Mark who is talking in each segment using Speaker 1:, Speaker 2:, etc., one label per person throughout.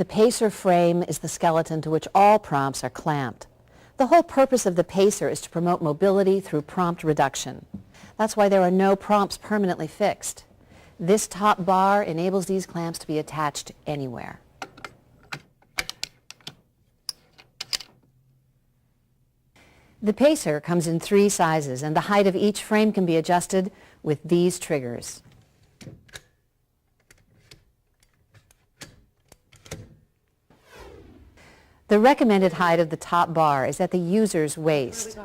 Speaker 1: The Pacer frame is the skeleton to which all prompts are clamped. The whole purpose of the Pacer is to promote mobility through prompt reduction. That's why there are no prompts permanently fixed. This top bar enables these clamps to be attached anywhere. The Pacer comes in 3 sizes, and the height of each frame can be adjusted with these triggers. The recommended height of the top bar is at the user's waist.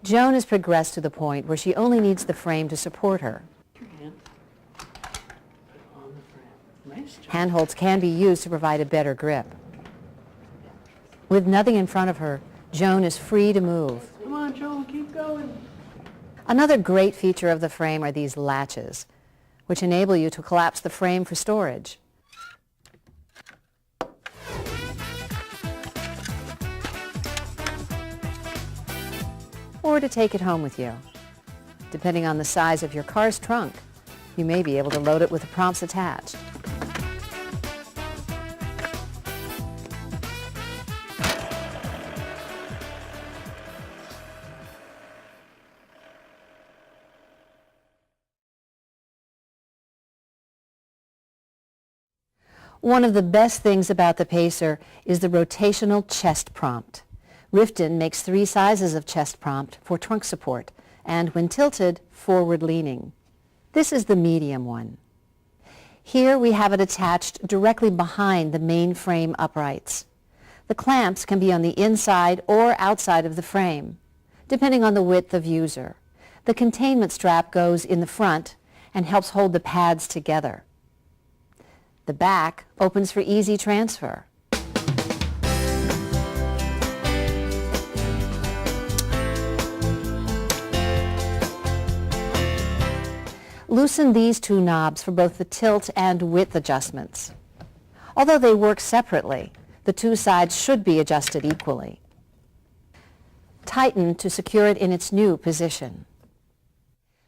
Speaker 1: Joan has progressed to the point where she only needs the frame to support her. Handholds can be used to provide a better grip. With nothing in front of her, Joan is free to move.
Speaker 2: Come on, Joan, keep going.
Speaker 1: Another great feature of the frame are these latches, which enable you to collapse the frame for storage. Or to take it home with you. Depending on the size of your car's trunk, you may be able to load it with the prompts attached. One of the best things about the Pacer is the rotational chest prompt. Riften makes 3 sizes of chest prompt for trunk support and, when tilted, forward leaning. This is the medium one. Here we have it attached directly behind the main frame uprights. The clamps can be on the inside or outside of the frame, depending on the width of user. The containment strap goes in the front and helps hold the pads together. The back opens for easy transfer. Loosen these 2 knobs for both the tilt and width adjustments. Although they work separately, the 2 sides should be adjusted equally. Tighten to secure it in its new position.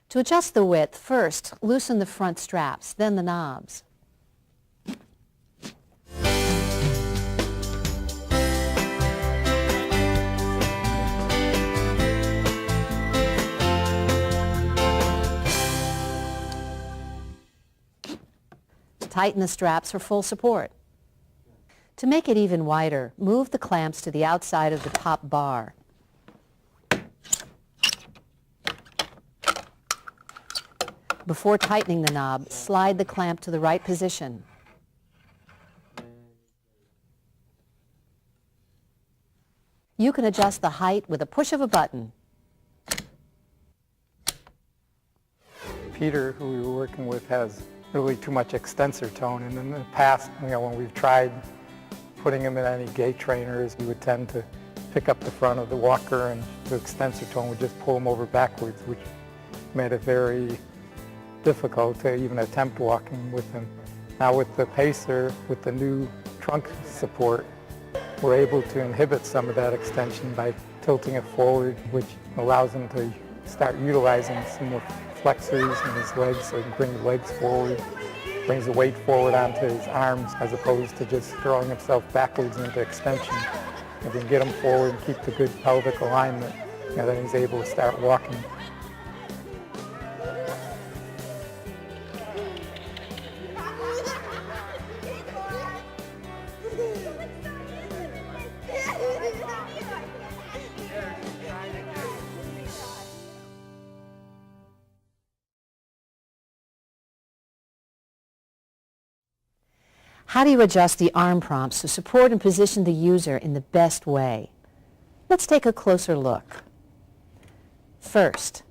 Speaker 1: To adjust the width, first loosen the front straps, then the knobs. Tighten the straps for full support. To make it even wider, move the clamps to the outside of the top bar. Before tightening the knob, slide the clamp to the right position. You can adjust the height with a push of a button.
Speaker 3: Peter, who we were working with, has really too much extensor tone, and in the past, when we've tried putting him in any gait trainers, we would tend to pick up the front of the walker, and the extensor tone would just pull him over backwards, which made it very difficult to even attempt walking with him. Now with the Pacer, with the new trunk support, we're able to inhibit some of that extension by tilting it forward, which allows him to start utilizing some more flexors in his legs, so he can bring the legs forward, brings the weight forward onto his arms as opposed to just throwing himself backwards into extension. If we can get him forward and keep the good pelvic alignment, then he's able to start walking.
Speaker 1: How do you adjust the arm prompts to support and position the user in the best way? Let's take a closer look. First,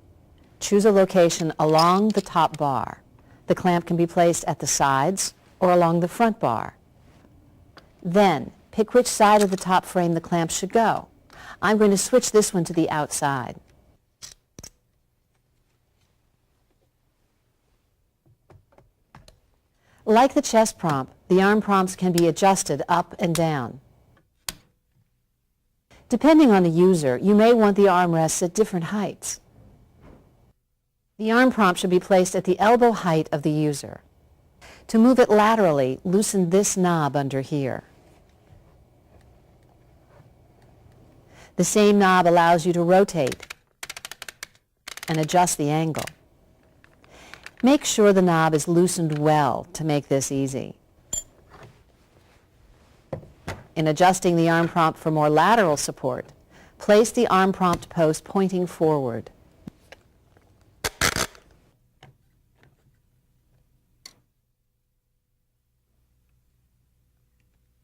Speaker 1: choose a location along the top bar. The clamp can be placed at the sides or along the front bar. Then, pick which side of the top frame the clamp should go. I'm going to switch this one to the outside. Like the chest prompt, the arm prompts can be adjusted up and down. Depending on the user, you may want the armrests at different heights. The arm prompt should be placed at the elbow height of the user. To move it laterally, loosen this knob under here. The same knob allows you to rotate and adjust the angle. Make sure the knob is loosened well to make this easy. In adjusting the arm prompt for more lateral support, place the arm prompt post pointing forward.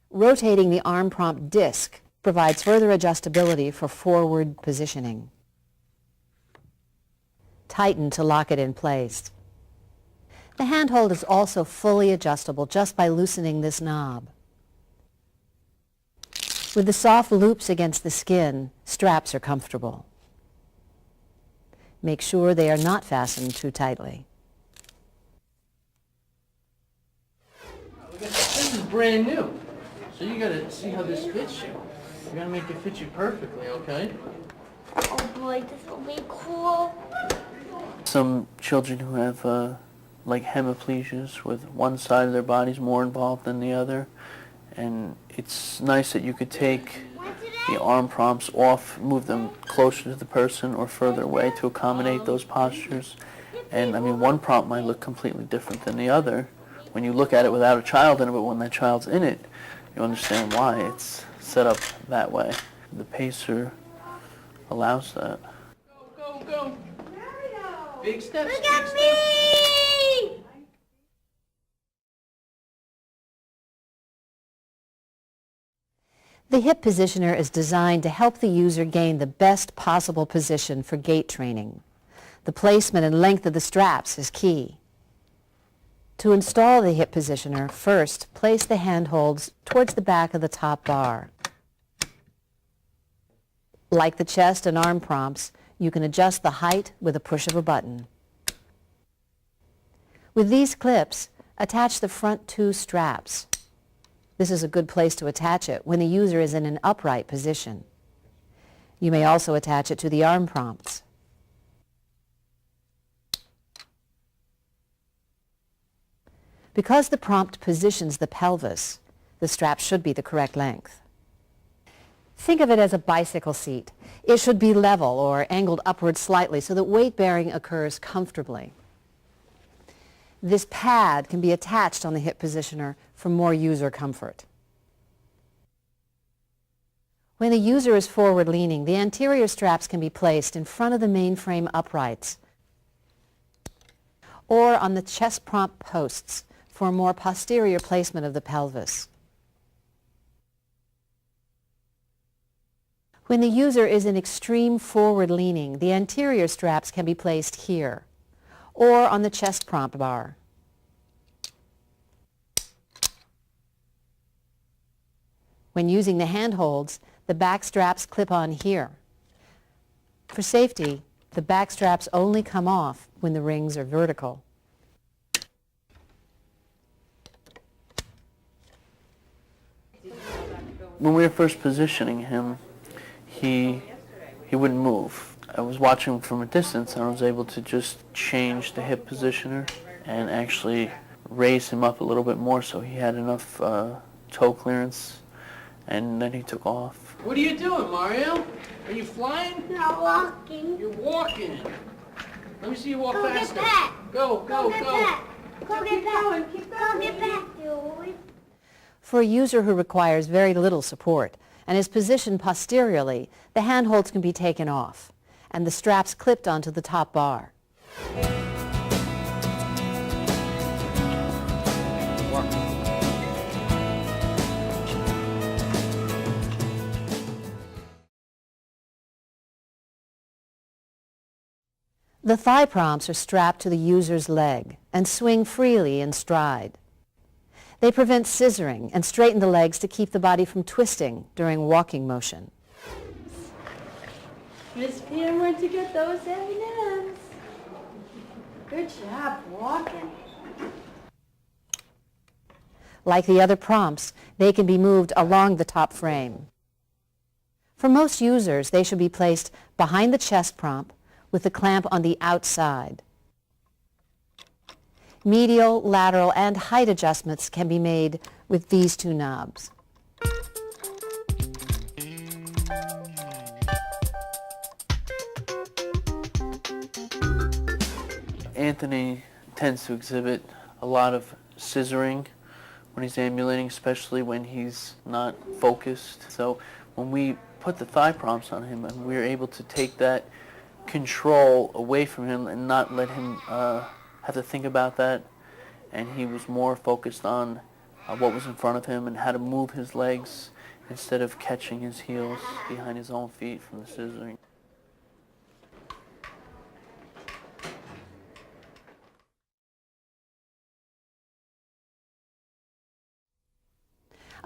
Speaker 1: Rotating the arm prompt disc provides further adjustability for forward positioning. Tighten to lock it in place. The handhold is also fully adjustable just by loosening this knob. With the soft loops against the skin, straps are comfortable. Make sure they are not fastened too tightly.
Speaker 4: This is brand new, so you gotta see how this fits you. You gotta make it fit you perfectly, okay?
Speaker 2: Oh boy, this will be cool.
Speaker 4: Some children who have like hemiplegias, with one side of their body's more involved than the other, and it's nice that you could take the arm prompts off, move them closer to the person or further away to accommodate those postures. And I mean, one prompt might look completely different than the other when you look at it without a child in it, but when that child's in it, you understand why it's set up that way. The Pacer allows that. Go, go, go. Big steps,
Speaker 2: Look
Speaker 4: big
Speaker 2: at
Speaker 4: steps.
Speaker 2: me!
Speaker 1: The hip positioner is designed to help the user gain the best possible position for gait training. The placement and length of the straps is key. To install the hip positioner, first place the handholds towards the back of the top bar. Like the chest and arm prompts, you can adjust the height with a push of a button. With these clips, attach the front two straps. This is a good place to attach it when the user is in an upright position. You may also attach it to the arm prompts. Because the prompt positions the pelvis, the strap should be the correct length. Think of it as a bicycle seat. It should be level or angled upward slightly so that weight bearing occurs comfortably. This pad can be attached on the hip positioner for more user comfort. When the user is forward leaning, the anterior straps can be placed in front of the mainframe uprights or on the chest prompt posts for a more posterior placement of the pelvis. When the user is in extreme forward leaning, the anterior straps can be placed here or on the chest prompt bar. When using the handholds, the back straps clip on here. For safety, the back straps only come off when the rings are vertical.
Speaker 4: When we were first positioning him, he wouldn't move. I was watching him from a distance and I was able to just change the hip positioner and actually raise him up a little bit more so he had enough toe clearance, and then he took off. What are you doing, Mario? Are you flying?
Speaker 2: Not walking.
Speaker 4: You're walking. Let me see you walk
Speaker 2: Go get
Speaker 4: faster.
Speaker 2: Pat.
Speaker 4: Go, go,
Speaker 2: Get
Speaker 4: go.
Speaker 2: Pat. Go get Pat. Go get Pat, dude.
Speaker 1: For a user who requires very little support and is positioned posteriorly, the handholds can be taken off and the straps clipped onto the top bar. The thigh prompts are strapped to the user's leg and swing freely in stride. They prevent scissoring and straighten the legs to keep the body from twisting during walking motion.
Speaker 2: Miss Pam went to get those M&Ms. Good job walking.
Speaker 1: Like the other prompts, they can be moved along the top frame. For most users, they should be placed behind the chest prompt with the clamp on the outside. Medial, lateral, and height adjustments can be made with these two knobs.
Speaker 4: Anthony tends to exhibit a lot of scissoring when he's ambulating, especially when he's not focused. So when we put the thigh prompts on him, and we're able to take that control away from him and not let him have to think about that, and he was more focused on what was in front of him and how to move his legs instead of catching his heels behind his own feet from the scissoring.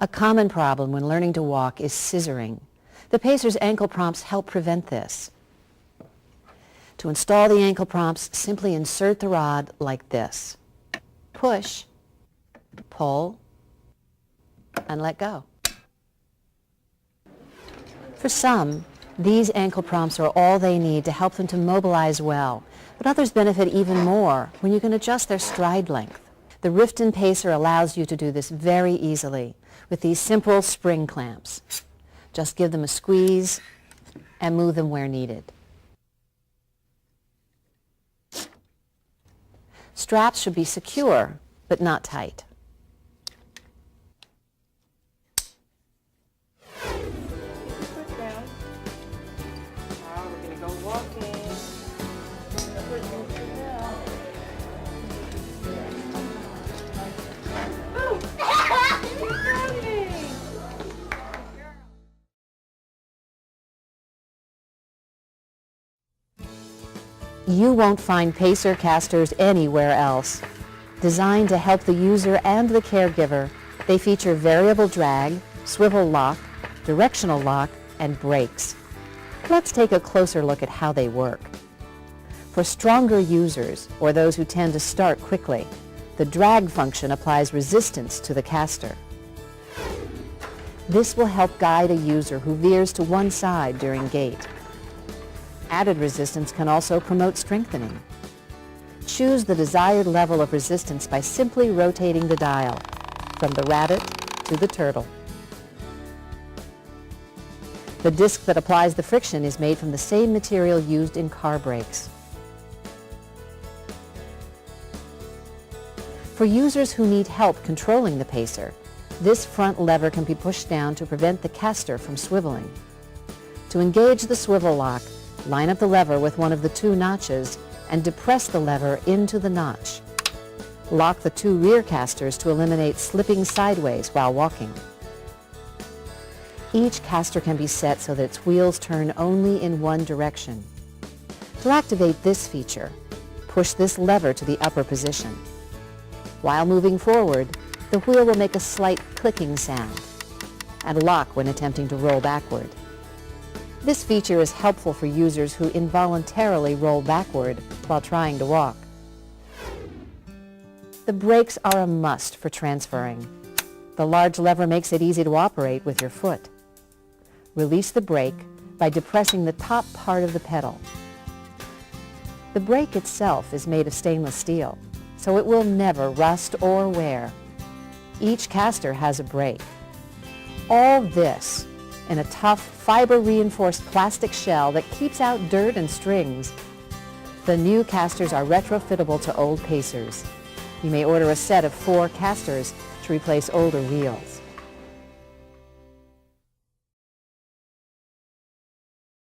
Speaker 1: A common problem when learning to walk is scissoring. The Pacer's ankle prompts help prevent this. To install the ankle prompts, simply insert the rod like this. Push, pull, and let go. For some, these ankle prompts are all they need to help them to mobilize well, but others benefit even more when you can adjust their stride length. The Riften Pacer allows you to do this very easily with these simple spring clamps. Just give them a squeeze and move them where needed. Straps should be secure, but not tight.
Speaker 2: Put down. Now we're going to go walking.
Speaker 1: You won't find Pacer casters anywhere else. Designed to help the user and the caregiver, they feature variable drag, swivel lock, directional lock, and brakes. Let's take a closer look at how they work. For stronger users, or those who tend to start quickly, the drag function applies resistance to the caster. This will help guide a user who veers to one side during gait. Added resistance can also promote strengthening. Choose the desired level of resistance by simply rotating the dial from the rabbit to the turtle. The disc that applies the friction is made from the same material used in car brakes. For users who need help controlling the Pacer, this front lever can be pushed down to prevent the caster from swiveling. To engage the swivel lock, line up the lever with one of the two notches and depress the lever into the notch. Lock the two rear casters to eliminate slipping sideways while walking. Each caster can be set so that its wheels turn only in one direction. To activate this feature, push this lever to the upper position. While moving forward, the wheel will make a slight clicking sound and lock when attempting to roll backward. This feature is helpful for users who involuntarily roll backward while trying to walk. The brakes are a must for transferring. The large lever makes it easy to operate with your foot. Release the brake by depressing the top part of the pedal. The brake itself is made of stainless steel, so it will never rust or wear. Each caster has a brake. All this in a tough, fiber-reinforced plastic shell that keeps out dirt and strings. The new casters are retrofittable to old Pacers. You may order a set of 4 casters to replace older wheels.